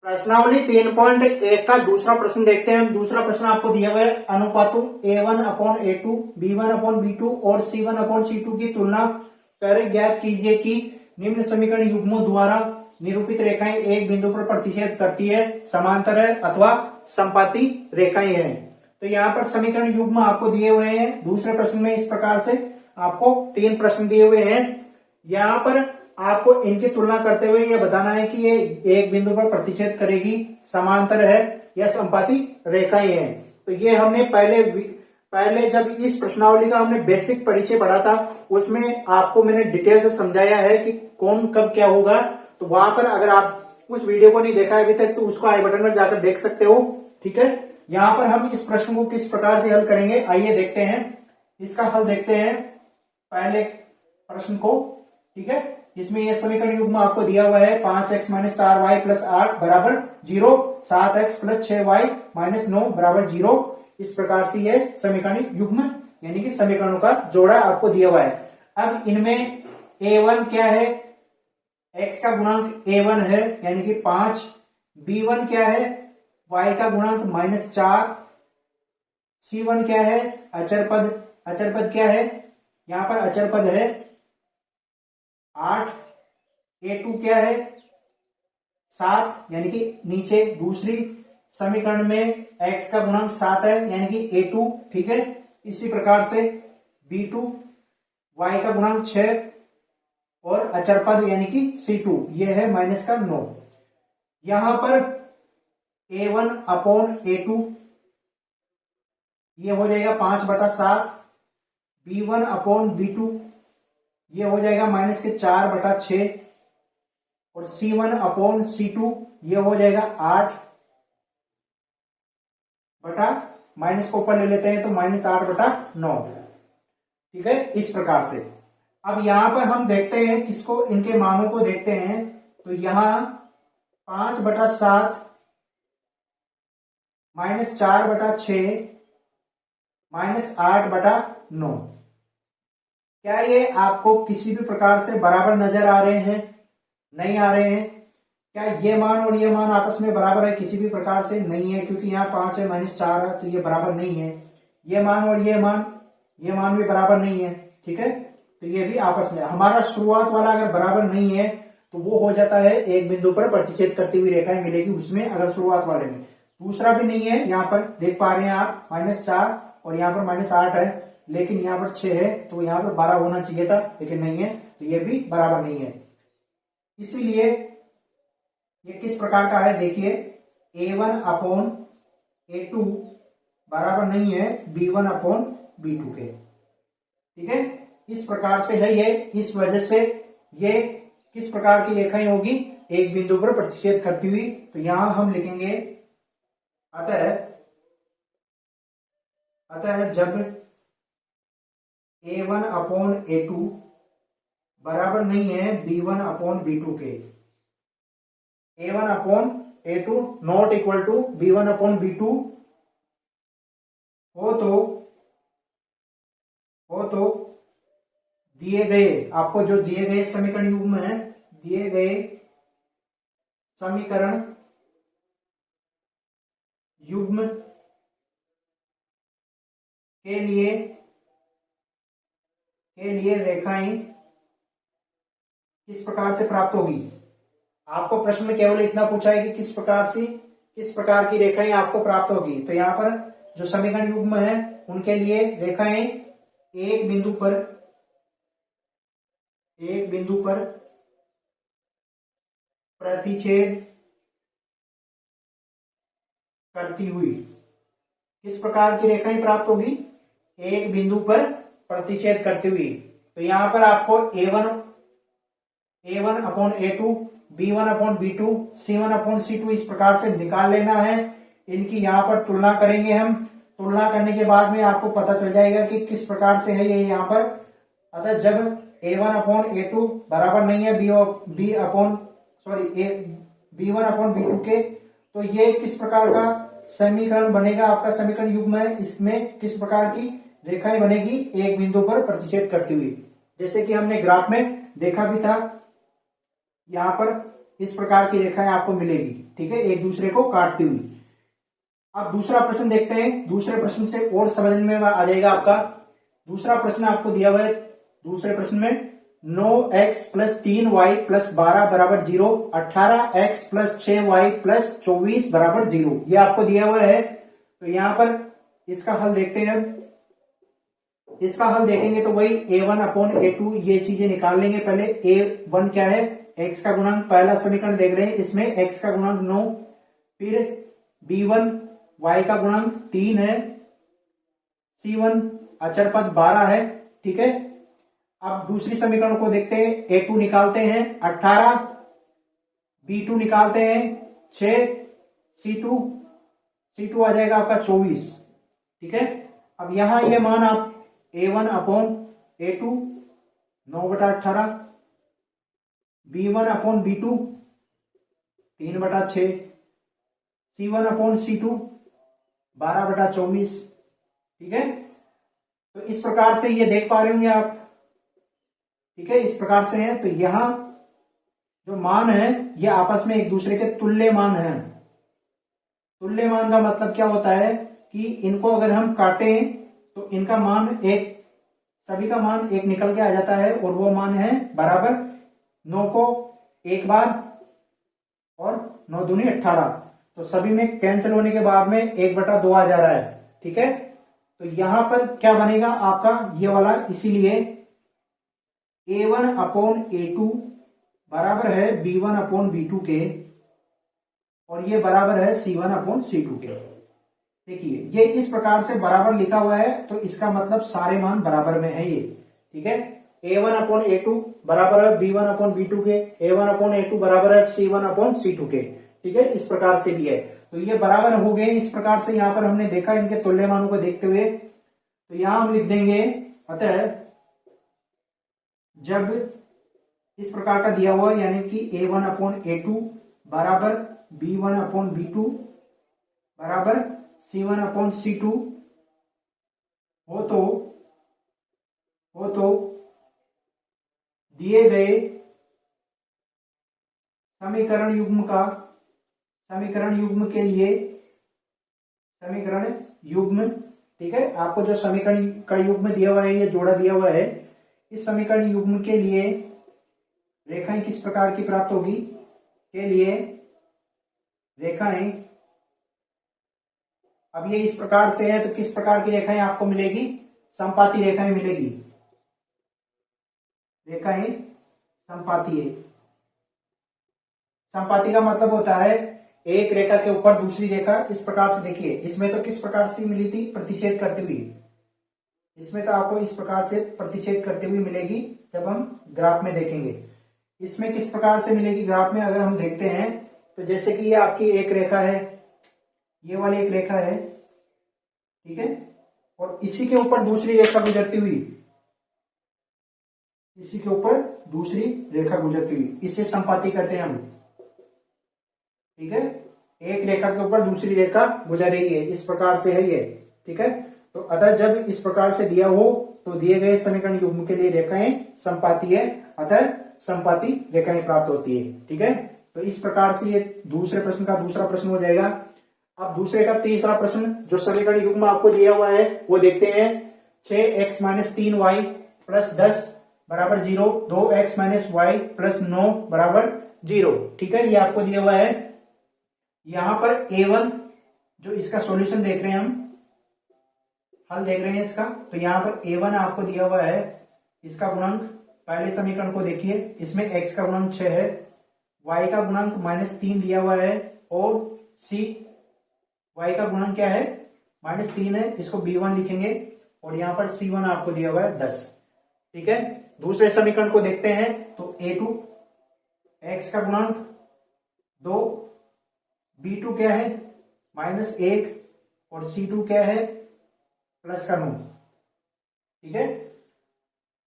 प्रश्नावली 3.1 का दूसरा प्रश्न देखते हैं। दूसरा प्रश्न आपको दिया हुआ है, अनुपातों A1/A2, B1/B2 और C1/C2 की तुलना कर ज्ञात कीजिए कि निम्न समीकरण युग्मों द्वारा निरूपित रेखाएं एक बिंदु पर प्रतिच्छेद करती है, समांतर है अथवा संपाती रेखाएं हैं। तो यहाँ पर समीकरण युग्म आपको दिए हुए हैं। दूसरे प्रश्न में इस प्रकार से आपको 3 प्रश्न दिए हुए हैं। यहाँ पर आपको इनकी तुलना करते हुए यह बताना है कि ये एक बिंदु पर प्रतिच्छेद करेगी, समांतर है या संपाती रेखाएं हैं। तो ये हमने पहले जब इस प्रश्नावली का हमने बेसिक परिचय पढ़ा था, उसमें आपको मैंने डिटेल से समझाया है कि कौन कब क्या होगा। तो वहां पर अगर आप उस वीडियो को नहीं देखा है अभी तक तो उसको आई बटन में जाकर देख सकते हो। ठीक है, यहाँ पर हम इस प्रश्न को किस प्रकार से हल करेंगे, आइए देखते हैं। इसका हल देखते हैं पहले प्रश्न को। ठीक है, इसमें यह समीकरण युग्म आपको दिया हुआ है 5x - 4y + 8 बराबर 0, 7x + 6y - 9 बराबर 0। इस प्रकार से यह समीकरण युग्म यानी कि समीकरणों का जोड़ा आपको दिया हुआ है। अब इनमें a1 क्या है, x का गुणांक a1 है यानी कि 5, b1 क्या है, y का गुणांक -4, c1 क्या है, अचर पद क्या है, यहां पर अचर पद है 8, a2 क्या है 7 यानी कि नीचे दूसरी समीकरण में x का गुणांक 7 है यानी कि a2। ठीक है, इसी प्रकार से b2 y का गुणांक 6 और अचर पद यानी कि c2 ये है -9। यहां पर a1/A2 ये हो जाएगा 5/7, b1/B2 ये हो जाएगा -4/6 और c1/C2 ये हो जाएगा 8 बटा माइनस को ऊपर ले लेते हैं तो -8/9। ठीक है, इस प्रकार से। अब यहां पर हम देखते हैं किसको, इनके मानों को देखते हैं। तो यहां 5/7 -4/6 -8/9, क्या ये आपको किसी भी प्रकार से बराबर नजर आ रहे हैं? नहीं आ रहे हैं। क्या ये मान और ये मान आपस में बराबर है? किसी भी प्रकार से नहीं है, क्योंकि यहाँ 5 है -4 है तो ये बराबर नहीं है। ये मान और ये मान भी बराबर नहीं है। ठीक है, तो ये भी आपस में, हमारा शुरुआत वाला अगर बराबर नहीं है तो वो हो जाता है एक बिंदु पर प्रतिच्छेद करती हुई रेखाएं मिलेगी उसमें, अगर शुरुआत वाले में। दूसरा भी नहीं है, यहाँ पर देख पा रहे हैं आप -4 और यहाँ पर -8 है, लेकिन यहाँ पर 6 है तो यहाँ पर 12 होना चाहिए था, लेकिन नहीं है, तो ये भी बराबर नहीं है। इसीलिए ये किस प्रकार का है देखिए, a1/A2 बराबर नहीं है b1/B2 के। ठीक है, इस प्रकार से है ये। इस वजह से ये किस प्रकार की रेखाएं होगी, एक बिंदु पर प्रतिच्छेद करती हुई। तो यहां हम लिखेंगे अतः जब a1/A2 बराबर नहीं है b1/B2 के, a1/A2 not equal to b1/B2 हो तो दिए गए, आपको जो दिए गए समीकरण युग्म है, दिए गए समीकरण युग्म के लिए रेखाएं किस प्रकार से प्राप्त होगी। आपको प्रश्न में केवल इतना पूछा है कि किस प्रकार की रेखाएं आपको प्राप्त होगी। तो यहां पर जो समीकरण युग्म है उनके लिए रेखाएं एक बिंदु पर प्रतिच्छेद करती हुई, किस प्रकार की रेखाएं प्राप्त होगी, एक बिंदु पर प्रतिच्छेद करती हुई। तो यहां पर आपको a1/A2, b1/B2, c1/C2 इस प्रकार से निकाल लेना है। इनकी यहां पर तुलना करेंगे हम। तुलना करने के बाद में आपको पता चल जाएगा कि किस प्रकार से है ये यहां पर। अतः जब a1/A2 बराबर नहीं है b1/B2 के, तो ये किस प्रकार का समीकरण बनेगा, आपका समीकरण युग्म है। इसमें किस प्रकार की रेखाएं बनेगी, एक बिंदु पर प्रतिच्छेद करती हुई, जैसे कि हमने ग्राफ में देखा भी था। यहां पर इस प्रकार की रेखाएं आपको मिलेगी, ठीक है, एक दूसरे को काटती हुई। अब दूसरा प्रश्न देखते हैं, दूसरे प्रश्न से और समझ में आ जाएगा आपका। दूसरा प्रश्न आपको दिया हुआ है, दूसरे प्रश्न में 9x प्लस 3y प्लस 12 बराबर 0, 18x प्लस 6y प्लस 24 बराबर 0, ये आपको दिया हुआ है। तो यहां पर इसका हल देखते हैं। इसका हल देखेंगे तो वही a1 अपॉन a2 ये चीजें निकाल लेंगे। पहले a1 क्या है, x का गुणांक, पहला समीकरण देख रहे हैं, इसमें x का गुणांक 9, फिर b1 y का गुणांक 3 है, c1 अचर पद 12 है, ठीक है। अब दूसरी समीकरण को देखते हैं, a2 निकालते हैं 18, b2 निकालते हैं 6, c2 आ जाएगा आपका 24, ठीक है। अब यहां ये मान आप a1 upon a2 9/18, b1 upon b2 3/6, c1 upon c2 12/24, ठीक है। तो इस प्रकार से ये देख पा रहे होंगे आप, ठीक है, इस प्रकार से है। तो यहां जो मान है ये आपस में एक दूसरे के तुल्य मान है। तुल्य मान का मतलब क्या होता है कि इनको अगर हम काटें तो इनका मान एक, सभी का मान एक निकल के आ जाता है, और वो मान है बराबर 9 को एक बार और 9 दूनी 18, तो सभी में कैंसिल होने के बाद में 1/2 आ जा रहा है, ठीक है। तो यहां पर क्या बनेगा आपका ये वाला, इसीलिए a1 अपॉन a2 बराबर है b1 अपॉन b2 के, और ये बराबर है c1 अपॉन c2 के। देखिए ये इस प्रकार से बराबर लिखा हुआ है, तो इसका मतलब सारे मान बराबर में है ये, ठीक है। a1 अपॉन a2 बराबर है b1 अपॉन b2 के, a1 अपॉन a2 बराबर है c1 अपॉन c2 के, ठीक है, इस प्रकार से भी है। तो ये बराबर हो गए इस प्रकार से, यहां पर हमने देखा इनके तुल्य मानों को देखते हुए। तो यहां हम लिख देंगे, अतः जब इस प्रकार का दिया हुआ यानी कि a1 अपॉन a2 बराबर b1 अपॉन b2 बराबर c1 अपॉन c2 हो तो दिए गए समीकरण युग्म, ठीक है, आपको जो समीकरण का युग्म दिया हुआ है ये जोड़ा दिया हुआ है, इस समीकरण युग्म के लिए रेखाएं किस प्रकार की प्राप्त होगी, के लिए रेखाएं, अब ये इस प्रकार से है तो किस प्रकार की रेखाएं आपको मिलेगी, समपाती रेखाएं मिलेगी, रेखाएं समपाती है। समपाती का मतलब होता है एक रेखा के ऊपर दूसरी रेखा, इस प्रकार से देखिए, इसमें तो किस प्रकार से मिली थी, प्रतिच्छेद करते हुए, इसमें तो आपको इस प्रकार से प्रतिच्छेद करते हुए मिलेगी जब हम ग्राफ में देखेंगे। इसमें किस प्रकार से मिलेगी ग्राफ में, अगर हम देखते हैं तो जैसे कि ये आपकी एक रेखा है, ये वाली एक रेखा है, ठीक है, और इसी के ऊपर दूसरी रेखा गुजरती हुई, इसी के ऊपर दूसरी रेखा गुजरती हुई, इसे संपाती करते हैं हम, ठीक है। एक रेखा के ऊपर दूसरी रेखा गुजर रही है, इस प्रकार से है ये, ठीक है। तो अतः जब इस प्रकार से दिया हो तो दिए गए समीकरण युग्म के लिए रेखाएं संपाती है, अतः संपाती रेखाएं प्राप्त होती है, ठीक है। तो इस प्रकार से ये दूसरे प्रश्न का दूसरा प्रश्न हो जाएगा। अब दूसरे का तीसरा प्रश्न, जो समीकरण युग्म आपको दिया हुआ है वो देखते हैं। 6x माइनस 3y प्लस 10 बराबर 0, 2x माइनस y प्लस 9 बराबर 0, ठीक है, ये आपको दिया हुआ है। यहां पर a1 जो इसका सॉल्यूशन देख रहे हैं, हम हल देख रहे हैं इसका, तो यहां पर a1 आपको दिया हुआ है, इसका गुणांक, पहले समीकरण को देखिए, इसमें x का गुणांक 6 है, y का गुणांक -3 दिया हुआ है, और y का गुणांक क्या है, -3 है, इसको b1 लिखेंगे, और यहां पर c1 आपको दिया हुआ है 10, ठीक है। दूसरे समीकरण को देखते हैं तो a2 x का गुणांक 2, b2 क्या है -1, और c2 क्या है +9, ठीक है।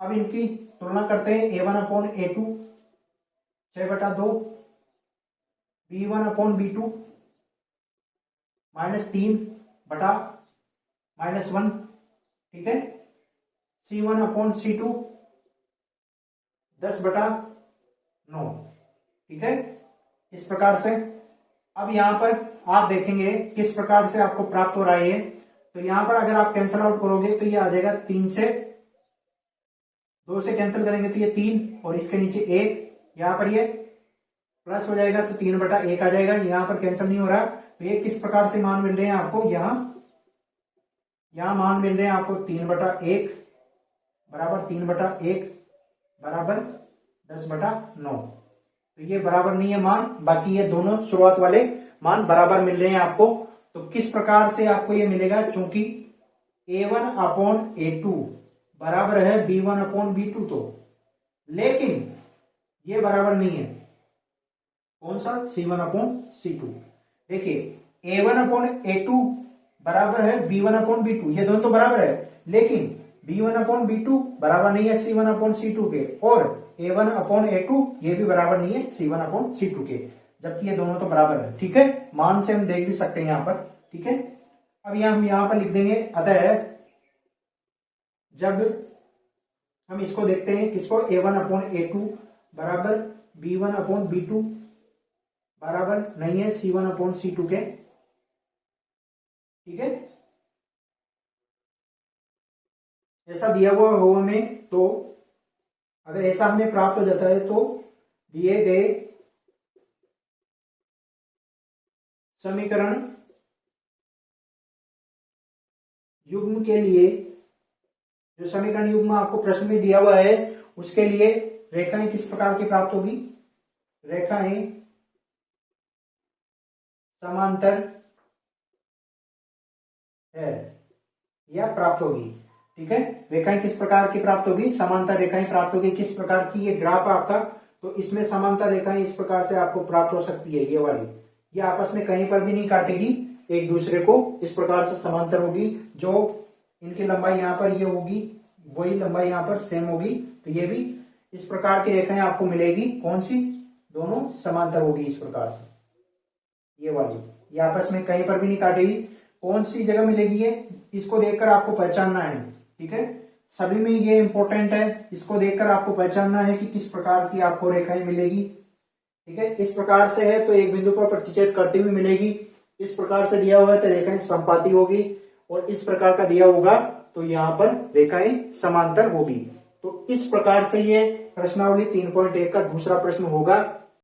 अब इनकी तुलना करते हैं, a1 upon a2 6/2, b1 upon b2 -3 बटा -1, ठीक है, c1 अपॉन c2 10/9, ठीक है। इस प्रकार से। अब यहाँ पर आप देखेंगे किस प्रकार से आपको प्राप्त हो रहा है ये। तो यहाँ पर अगर आप कैंसल आउट करोगे तो ये आ जाएगा 3 से 2 से कैंसिल करेंगे तो ये 3 और इसके नीचे 1, यहाँ पर ये प्लस हो जाएगा तो 3/1 आ जाएगा। यहाँ पर कैंसिल नहीं हो रहा। तो ये किस प्रकार से मान मिल रहे हैं आपको, यहाँ मान मिल रहे हैं आपको 3/1 बराबर 3/1 बराबर 10/9। तो ये बराबर नहीं है मान, बाकी ये दोनों शुरुआत वाले मान बराबर मिल रहे हैं आपको। तो किस प्रकार से आपको ये मिलेगा, चूंकि A1/A2 बराबर है B1/B2 तो, लेकिन ये बराबर नहीं है कौन सा, C1/C2। देखिए A1/A2 बराबर है B1/B2, ये दोनों तो बराबर है, लेकिन B1/B2 बराबर नहीं है C1/C2 के, और A1/A2 ये भी बराबर नहीं है C1/C2 के, जबकि ये दोनों तो बराबर है। ठीक है, मान से हम देख भी सकते हैं यहाँ पर। ठीक है, अब हम यहाँ पर लिख देंगे, अतः जब हम इसको देखते हैं किसको, A1/A2 बराबर B1/B2 बराबर नहीं है C1/C2 के। ठीक है, ऐसा दिया हुआ हो हमें, तो अगर ऐसा हमें प्राप्त हो जाता है तो दिए गए समीकरण युग्म के लिए, जो समीकरण युग्म आपको प्रश्न में दिया हुआ है उसके लिए रेखाएं किस प्रकार की प्राप्त होगी, रेखाएं समांतर है या प्राप्त होगी। ठीक है, रेखाएं किस प्रकार की प्राप्त होगी, समांतर रेखाएं प्राप्त होगी। किस प्रकार की, ये ग्राफ आपका, तो इसमें समांतर रेखाएं इस प्रकार से आपको प्राप्त हो सकती है। ये वाली, ये आपस में कहीं पर भी नहीं काटेगी एक दूसरे को, इस प्रकार से समांतर होगी। जो इनकी लंबाई यहाँ पर ये होगी, वही लंबाई यहाँ पर सेम होगी। तो ये भी इस प्रकार की रेखाएं आपको मिलेगी, कौन सी, दोनों समांतर होगी इस प्रकार से। ये वाली, ये आपस में कहीं पर भी नहीं काटेगी। कौन सी जगह मिलेगी ये, इसको देखकर आपको पहचानना है। ठीक है, सभी में ये इंपॉर्टेंट है, इसको देखकर आपको पहचानना है कि किस प्रकार की आपको रेखाएं मिलेगी। ठीक है, इस प्रकार से है तो एक बिंदु पर प्रतिच्छेद करती हुई मिलेगी, इस प्रकार से दिया हुआ है तो रेखाएं समपाती होगी, और इस प्रकार का दिया होगा तो यहाँ पर रेखाएं समांतर होगी। तो इस प्रकार से ये प्रश्नावली 3.1 का दूसरा प्रश्न होगा।